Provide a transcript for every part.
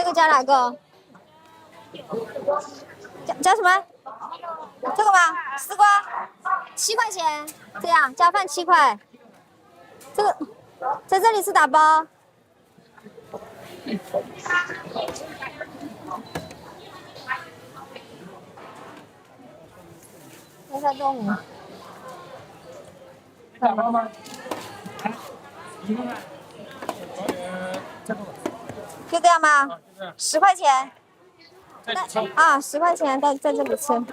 个加哪个？加什么？这个吗？丝瓜7块钱，这样加饭7块。这个在这里是打包。看一下中午。打包吗？就这样吗？10块钱。啊，10块钱在这里吃。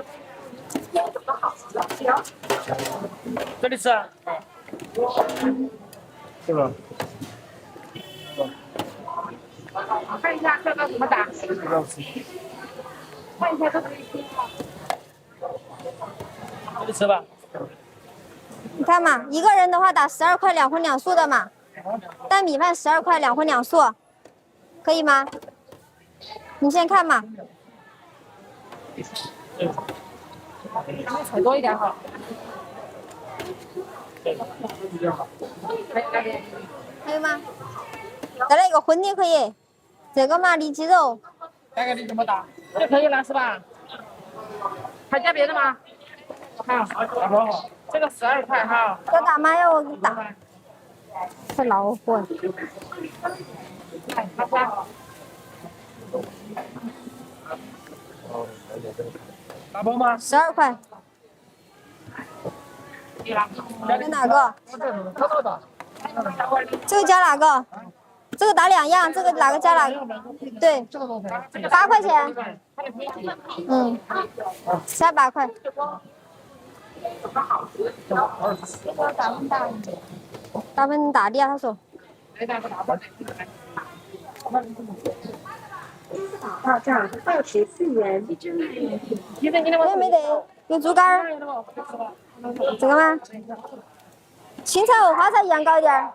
这里吃啊？是吧？看一下这个怎么打？看一下这个。这里吃吧。你看嘛，一个人的话打12块2荤2素的嘛，但米饭12块2荤2素，可以吗？你先看嘛。采多一点好。还有吗？再来一个荤的可以，这个嘛里脊肉。看看你怎么打？就可以了是吧？还加别的吗？好，打包好。这个12块哈。要打吗？要我给打。太恼火了。哎，好吧。打包吗？12块。加哪个？这个加哪个？这个打2样，这个哪个加哪个？对，8块钱。嗯，加8块。打分大的呀，他说。到账24元。没得，有猪肝儿。这个吗？青菜和花菜一样高一点儿。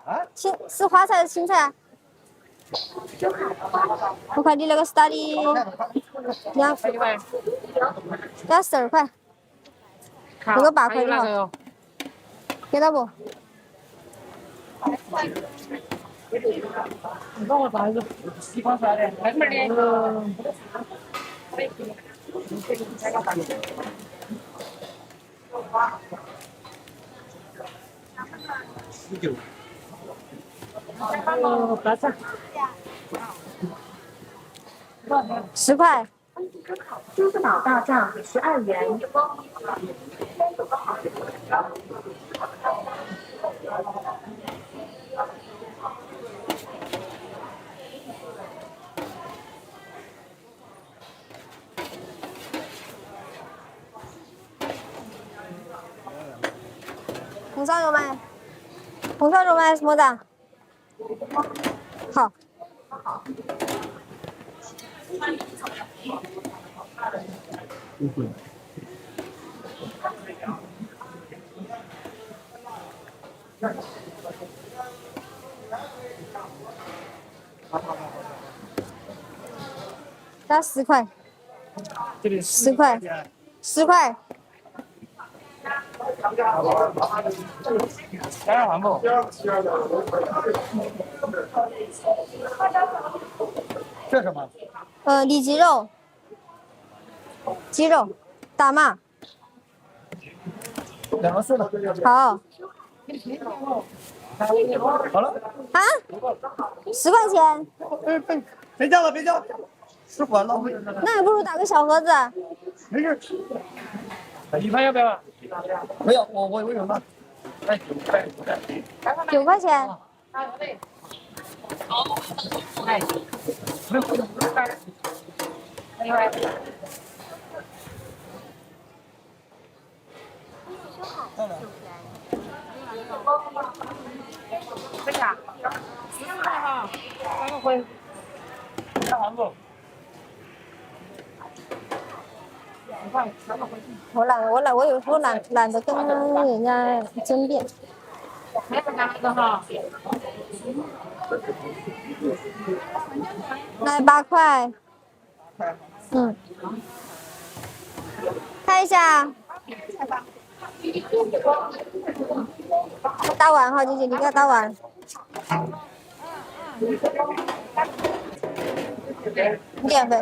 是花菜还是青菜？我看你那个是打的要12块，这个8块就好，给到不？你帮我打一个西瓜菜的，还是19。白菜。10块。支付宝到账12元。红烧肉吗？红烧肉吗？什么的？好。加10块。10块。10块。加上黄不？这什么？里脊肉。鸡肉，打嘛。2个4的。好。好了。啊？10块钱。别叫了，别叫了，吃完了。那还不如打个小盒子。没事。米饭要不要？没有，我有了。哎9块钱。哎。这个14块哈，3个荤。加黄不？我懒得跟人家争辩。还不加那个哈？来8块。嗯。看一下。打完哈，姐姐，你给他打完。你点分。